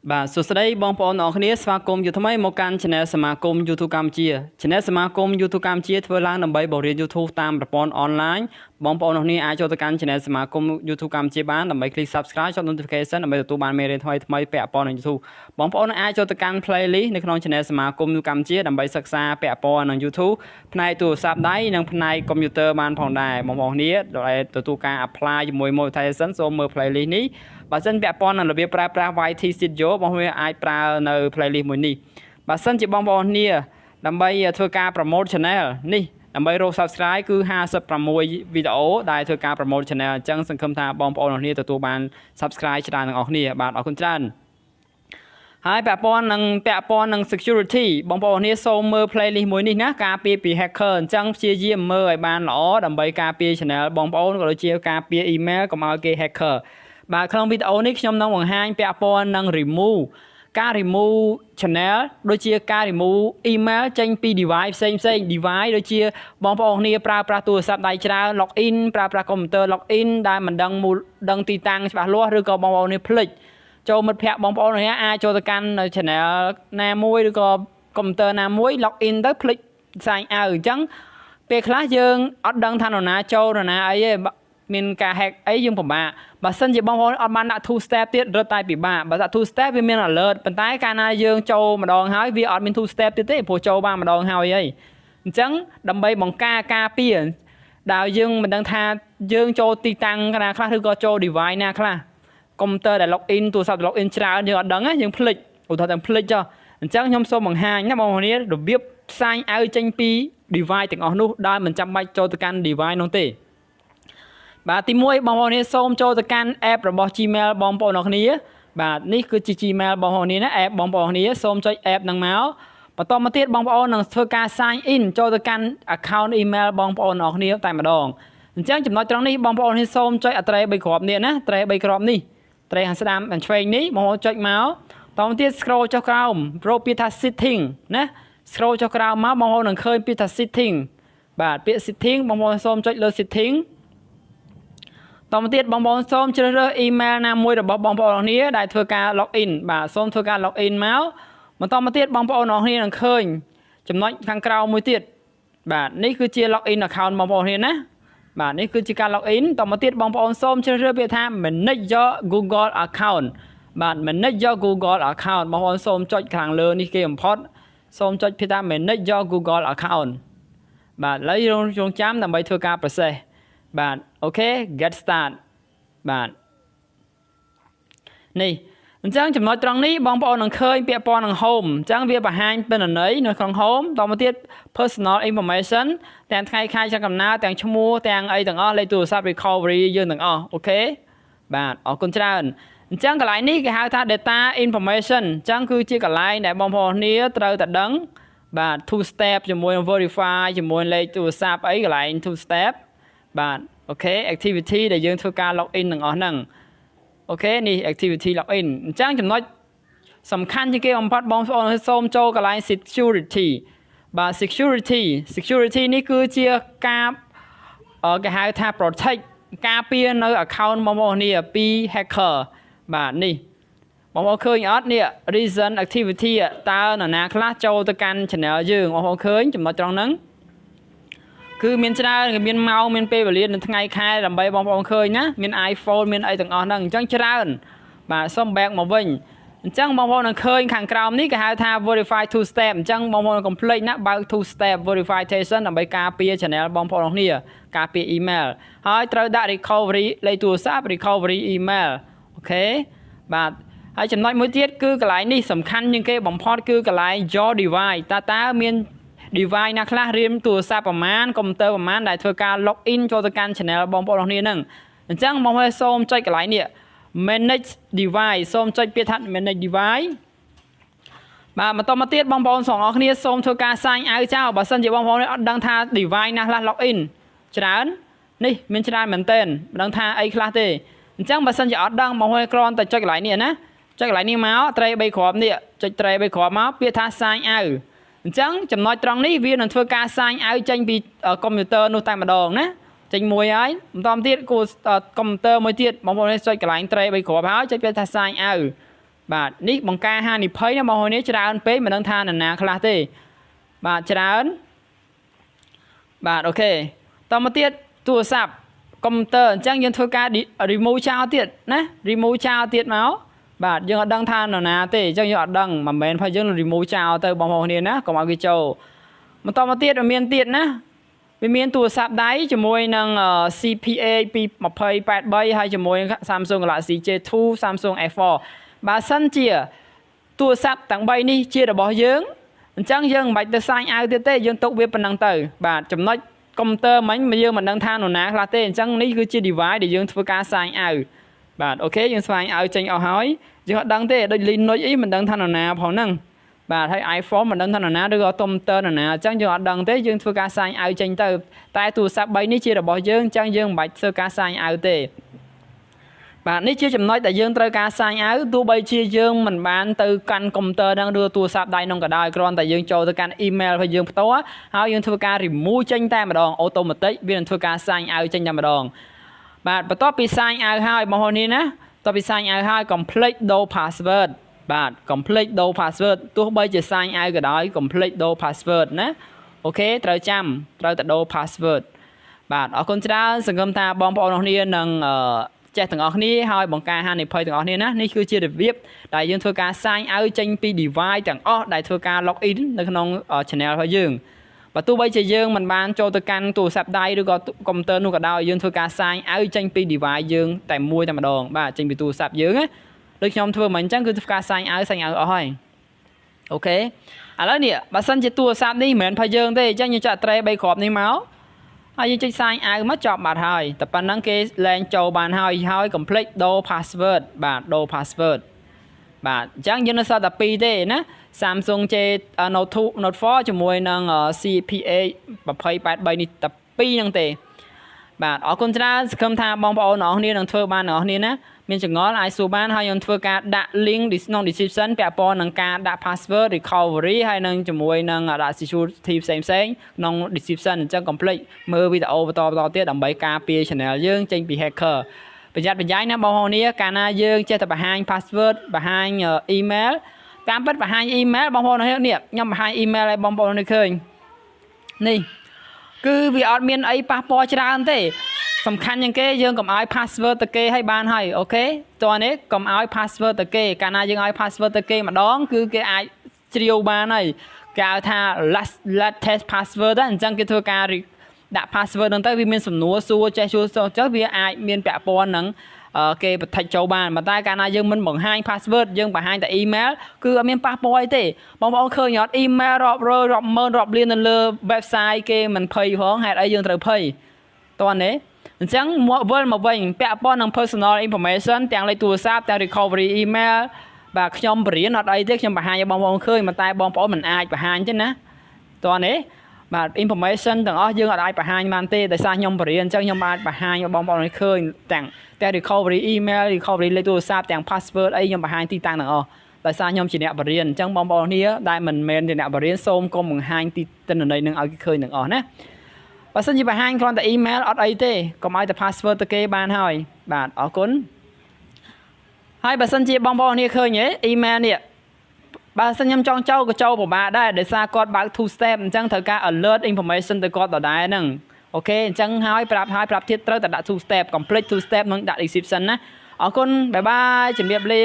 បាទសួស្តីបងប្អូនអរគ្នាស្វាគមន៍យូរថ្មីមកកាន់ Channel សមាគម YouTube កម្ពុជា Channel សមាគម YouTube កម្ពុជាធ្វើឡើងដើម្បីបង្រៀន YouTube តាមប្រព័ន្ធអនឡាញបងប្អូនអរគ្នាអាចចូលទៅកាន់ Channel សមាគម YouTube កម្ពុជាបានដើម្បី click Subscribe ចុច Notification ដើម្បីទទួលបានមេរៀនថ្មីៗពាក់ព័ន្ធនឹង YouTube បងប្អូនអាចចូលទៅកាន់ Playlist នៅក្នុង Channel សមាគម YouTube កម្ពុជាដើម្បីសិក្សាពាក់ព័ន្ធនឹង YouTube ផ្នែកទូរស័ព្ទដៃនិងផ្នែក Computer បានផងដែរបងប្អូនគ្នាដែលទទួលការ apply ជាមួយ Monetization សូមមើល Playlist នេះបើសិនពាក់ព័ន្ធនឹងរបៀបប្រើប្រាស់ YT Studio បងប្អូនអាចប្រើនៅ playlist មួយនេះបើសិនជាបងប្អូនគ្នាដើម្បីធ្វើការ promote channel នេះដើម្បីរក subscribe គឺ56វីដេអូដែលធ្វើការ promote channel អញ្ចឹងសង្ឃឹមថាបងប្អូនគ្នាទទួលបាន subscribe ច្រើនទាំងអស់គ្នាបាទអរគុណច្រើនហើយពាក់ព័ន្ធនឹង security បងប្អូនគ្នាសូមមើល playlist មួយនេះណាការពារពី hacker អញ្ចឹងព្យាយាមមើលឲ្យបានល្អដើម្បីការពារ channel បងប្អូនក៏ដូចជាការពារ email កុំឲ្យគេ hackerបាទក្នុងវីដេអូនេះខ្ញុំនឹងបង្ហាញពាក់ព័ន្ធនឹង remove ការ remove channel ដូចជាការ remove email ចេញពី device ផ្សេង device ដូចជាបងប្អូនគ្នាប្រើប្រាស់ទូរស័ព្ទដៃច្រើន login ប្រើប្រាស់ computer login ដែលមិនដឹងទីតាំងច្បាស់លាស់ឬក៏បងប្អូននេះភ្លេចចូលមិត្តភ័ក្តិបងប្អូនគ្នាអាចចូលទៅកាន់ channel ណាមួយឬក៏ computer ណាមួយ login ទៅភ្លេច sign out អញ្ចឹងពេលខ្លះយើងអត់ដឹងថានរណាចូលនរណាអីទេមានការ hack អីយើងពិបាកបើសិនជាបងប្អូនអត់បានដាក់ two step ទៀតរត់តែពិបាកបើដាក់ two step វាមាន alert ប៉ុន្តែកាលណាយើងចូលម្ដងហើយវាអត់មាន two step ទៀតទេព្រោះចូលបានម្ដងហើយអញ្ចឹងដើម្បីបង្ការការពារដែលយើងមិនដឹងថាយើងចូលទីតាំងណាខ្លះឬក៏ចូល device ណាខ្លះ computer ដែល login ទូរស័ព្ទ login ច្រើនយើងអត់ដឹងយើងភ្លេចឧទាហរណ៍តែភ្លេចចុះអញ្ចឹងខ្ញុំសូមបង្ហាញណាបងប្អូនរបៀបផ្សាយឲ្យចេញពី device ទាំងអស់នោះដោយមិនចាំបាច់ចូលទៅកាន់ device នោះទេបាទទី1បងប្អូននេះសូមចូលទៅកាន់ app របស់ Gmail បងប្អូនអរគ្នាបាទនេះគឺជា Gmail បងប្អូននេះណា app បងប្អូននេះសូមចុច app ហ្នឹងមកបន្តមកទៀតបងប្អូននឹងធ្វើការ sign in ចូលទៅកាន់ account email បងប្អូនអរគ្នាតែម្ដងអញ្ចឹងចំណុចត្រង់នេះបងប្អូននេះសូមចុចអត្រេ3គ្រាប់នេះណាត្រេ3គ្រាប់នេះត្រេខាងស្ដាំខាងឆ្វេងនេះបងប្អូនចុចមកតមកទៀត scroll ចុះក្រោមរកពាក្យថា setting ណា scroll ចុះក្រោមមកបងប្អូននឹងឃើញពាក្យថា setting បាទពាក្យ setting បងប្អូនសូមចុចលើ settingតមកទៀតបងប្អូនសូមជ្រើសរើស email ណាមួយរបស់បងប្អូនគ្នាដែលធ្វើការ login បាទសូមធ្វើការ login មកបន្តមកទៀតបងប្អូនគ្នានឹងឃើញចំណុចខាងក្រោមមួយទៀតបាទនេះគឺជា login account បងប្អូនគ្នាណាបាទនេះគឺជាការ login តមកទៀតបងប្អូនសូមជ្រើសរើសពាក្យថា manage your Google account បាទ manage your Google account បងប្អូនសូមចុចខាងលើនេះគេបំផុតសូមចុចពាក្យថា manage your Google account បាទឥឡូវរងចាំដើម្បីធ្វើការ processបាទអូខេ get start បាទនេះអញ្ចឹងចំណុចត្រង់នេះបងប្អូននឹងឃើញពាក់ព័ន្ធនឹង home អញ្ចឹងវាបង្ហាញទិន្នន័យនៅក្នុង home តមកទៀត personal information ទាំងថ្ងៃខែឆ្នាំកំណើតទាំងឈ្មោះទាំងអីទាំងអស់លេខទូរស័ព្ទ recovery យើងទាំងអស់អូខេបាទអរគុណច្រើនអញ្ចឹងកន្លែងនេះគេហៅថា data information អញ្ចឹងគឺជាកន្លែងដែលបងប្អូនគ្នាត្រូវតែដឹងបាទ two step ជាមួយ verify ជាមួយលេខទូរស័ព្ទអីកន្លែង two step បាទអូខេ activity ដែលយើងធ្វើការ login ទាំងអស់ហ្នឹងអូខេនេះ activity login អញ្ចឹងចំណុចសំខាន់ជាងគេបំផុតបងប្អូនសូមចូលកន្លែង security បាទ security នេះគឺជាការគេហៅថា protect ការពារនៅ account បងប្អូននេះពី hacker បាទនេះបងប្អូនឃើញអត់នេះ recent activity តើនរណាខ្លះចូលទៅកាន់ channel យើងបងប្អូនឃើញចំណុចត្រង់ហ្នឹងគឺមានច្រើនមានម៉ោងមានពេលវេលានៅថ្ងៃខែដើម្បីបងប្អូនឃើញណាមាន iPhone មានអីទាំងអស់ហ្នឹងអញ្ចឹងច្រើនបាទសូម back មកវិញអញ្ចឹងបងប្អូននឹងឃើញខាងក្រោមនេះគេហៅថា verify two step អញ្ចឹងបងប្អូនកុំភ្លេចណាបើក two step verification ដើម្បីការពារ channel បងប្អូនគ្នាការពារ email ហើយត្រូវដាក់ recovery លេខទូរស័ព្ទ recovery email អូខេបាទហើយចំណុចមួយទៀតគឺកន្លែងនេះសំខាន់ជាងគេបំផុតគឺកន្លែង your device តើមានdevice ណាខ្លះរៀមទូរស័ព្ទប្រមាណ computer ប្រមាណដែលធ្វើការ login ចូលទៅកាន់ channel បងប្អូនគ្នាហ្នឹងអញ្ចឹងបងប្អូនសូមចុចកន្លែងនេះ manage device សូមចុចពាក្យថា manage device បាទបន្តមកទៀតបងប្អូនទាំងអស់គ្នាសូមធ្វើការ sign out ចោលបើសិនជាបងប្អូនអត់ដឹងថា device ណាខ្លះ login ច្រើននេះមានច្រើនមែនទែនមិនដឹងថាអីខ្លះទេអញ្ចឹងបើសិនជាអត់ដឹងបងប្អូនគ្រាន់តែចុចកន្លែងនេះណាចុចកន្លែងនេះមកត្រេ3គ្រាប់នេះចុចត្រេ3គ្រាប់មកពាក្យថា sign out អញ្ចឹងចំណុចត្រង់នេះវានឹងធ្វើការ sign out ចេញពី computer នោះតែម្ដងណាចេញមួយហើយបន្តទៀតគូ computer មួយទៀតបងប្អូនចុចកន្លែងត្រេ3គ្រាប់ហើយចុចពាក្យថា sign out បាទនេះបង្ការហានិភ័យណាបងប្អូននេះច្រើនពេកមិនដឹងថានរណាខ្លះទេបាទច្រើនបាទអូខេតមកទៀតទូរស័ព្ទកុំព្យូទ័រអញ្ចឹងយើងធ្វើការ remove ចោលទៀតណា remove ចោលទៀតមកបាទយើងអត់ដឹងថានរណាទេអញ្ចឹងយើងអត់ដឹងមិនមែនថាយើង remove ចោលទៅបងប្អូនគ្នាណាកុំឲ្យគេចូលបន្តមកទៀតមានទៀតណាវាមានទូរស័ព្ទដៃជាមួយនឹង CPA ពី2083ហើយជាមួយ Samsung Galaxy J2 Samsung S4 បើសិនជាទូរស័ព្ទទាំង3នេះជារបស់យើងអញ្ចឹងយើងមិនបាច់ទៅសាញអាវទៀតទេយើងទុកវាប៉ុណ្ណឹងទៅបាទចំណុចកុំព្យូទ័រមិញយើងមិនដឹងថានរណាខ្លះទេអញ្ចឹងនេះគឺជា device ដែលយើងធ្វើការសាញអាវបាទអូខេយើងស្វែងអាវចេញអស់ហើយយើងអត់ដឹងទេដូច Linux អីមិនដឹងថានរណាផងហ្នឹងបាទហើយ iPhone មិនដឹងថានរណាឬក៏កុំព្យូទ័រនរណាអញ្ចឹងយើងអត់ដឹងទេយើងធ្វើការសាញអាវចេញទៅតែទូរស័ព្ទ3នេះជារបស់យើងអញ្ចឹងយើងមិនបាច់ធ្វើការសាញអាវទេបាទនេះជាចំណុចដែលយើងត្រូវការសាញអាវទោះបីជាយើងមិនបានទៅកាន់កុំព្យូទ័រហ្នឹងឬទូរស័ព្ទដៃនោះក៏ដោយគ្រាន់តែយើងចូលទៅកាន់ email របស់យើងផ្ទាល់ហើយយើងធ្វើការ remove ចេញតែម្ដង automatic វានឹងធ្វើការសាញអាវចេញតែម្ដងបាទបន្ទាប់ពីសាញអាវហើយបងប្អូននេះណាបន្ទាប់ពីសាញអាវហើយ complete do password បាទ complete do password ទោះបីជាសាញអាវក៏ដោយ complete do password ណាអូខេត្រូវចាំត្រូវតែ do password បាទអរគុណច្រើនសង្ឃឹមថាបងប្អូនទាំងគ្នានឹងចេះទាំងអស់គ្នាហើយបង្ការហានិភ័យទាំងអស់គ្នាណានេះគឺជារបៀបដែលយើងធ្វើការសាញអាវចេញពី device ទាំងអស់ដែលធ្វើការ log in នៅក្នុង channel របស់យើងបើទោះបីជាយើងមិនបានចូលទៅកាន់ទូរស័ព្ទដៃឬក៏កុំព្យូទ័រនោះក៏ដោយយើងធ្វើការសាញអាវចេញពី device យើងតែមួយតែម្ដងបាទចេញពីទូរស័ព្ទយើងណាដូចខ្ញុំធ្វើមិនអញ្ចឹងគឺធ្វើការសាញអាវអស់ហើយអូខេឥឡូវនេះបើសិនជាទូរស័ព្ទនេះមិនមែនផាយើងទេអញ្ចឹងយើងចាក់ត្រេ3គ្រាប់នេះមកហើយយើងចុចសាញអាវមកចប់បាត់ហើយតែប៉ុណ្ណឹងគេលែងចូលបានហើយ complete do password បាទ do password បាទអញ្ចឹងយើងនៅសល់តែ2ទេណា Samsung J Note 2 Note 4ជាមួយនឹង CPA 2083នេះតែ2ហ្នឹងទេបាទអរគុណច្រើនសង្ឃឹមថាបងប្អូនទាំងអស់គ្នានឹងធ្វើបានទាំងអស់គ្នាណាមានចង្អល់អាចសួរបានហើយខ្ញុំធ្វើការដាក់ link ក្នុង description ពាក់ព័ន្ធនឹងការដាក់ password recovery ហើយនឹងជាមួយនឹងដាក់ security ផ្សេងក្នុង description អញ្ចឹង complete មើលវីដេអូបន្តទៀតដើម្បីការពារ channel យើងចេញពី hacker ប្រយ័ត្នប្រយែងណាបងប្អូននេះកាលណាយើងចេះតែបង្ហាញ password បង្ហាញ email តាមពិតបង្ហាញ email បងប្អូននេះខ្ញុំបង្ហាញ email ឲ្យបងប្អូននេះឃើញនេះគឺវាអត់មានអីប៉ះពាល់ច្រើនទេសំខាន់ជាងគេយើងកុំឲ្យ password ទៅគេឲ្យបានហើយអូខេតោះនេះកុំឲ្យ password ទៅគេកាលណាយើងឲ្យ password ទៅគេម្ដងគឺគេអាចជ្រាវបានហើយគេហៅថា last test password អញ្ចឹងគេធ្វើការដាក់ password ហ្នឹងទៅវាមានសំណួរសួរចេះសួរចុះវាអាចមានពាក់ព័ន្ធនឹងគេបន្តិចចូលបានប៉ុន្តែកាលណាយើងមិនបង្ហាញ password យើងបង្ហាញតែ email គឺអត់មានប៉ះពាល់អីទេបងប្អូនឃើញអត់ email រាប់រយរាប់ម៉ឺនរាប់លាននៅលើ website គេមិនភ័យផងហេតុអីយើងត្រូវភ័យតោះនេះអញ្ចឹងវិលមកវិញពាក់ព័ន្ធនឹង personal information ទាំងលេខទូរស័ព្ទទាំង recovery email បាទខ្ញុំបរៀនអត់អីទេខ្ញុំបង្ហាញឲ្យបងប្អូនឃើញតែបងប្អូនមិនអាចបង្ហាញទេណាតោះនេះបាទ information ទាំងអស់យើងអត់អាចបង្ហាញបានទេដោយសារខ្ញុំបរៀនអញ្ចឹងខ្ញុំអាចបង្ហាញឲ្យបងប្អូនឃើញទាំង recovery email recovery លេខទូរស័ព្ទទាំង password អីខ្ញុំបង្ហាញទីតាំងទាំងអស់ដោយសារខ្ញុំជាអ្នកបរៀនអញ្ចឹងបងប្អូនគ្នាដែលមិនមែនជាអ្នកបរៀនសូមកុំបង្ហាញទីទិន្នន័យនឹងឲ្យគេឃើញទាំងអស់ណាបើសិនជាបង្ហាញគ្រាន់តែ email អត់អីទេកុំឲ្យតែ password ទៅគេបានហើយបាទអរគុណហើយបើសិនជាបងប្អូនគ្នាឃើញទេ email នេះបើសិនខ្ញុំចង់ចូលក៏ចូលពិបាកដែរដោយសារគាត់បើក two step អញ្ចឹងត្រូវការ alert information ទៅគាត់ដដែលហ្នឹងអូខេអញ្ចឹងហើយប្រាប់ទៀតត្រូវតែដាក់ two step complete two step នឹងដាក់ description ណាអរគុណបាយបាយជំរាបលា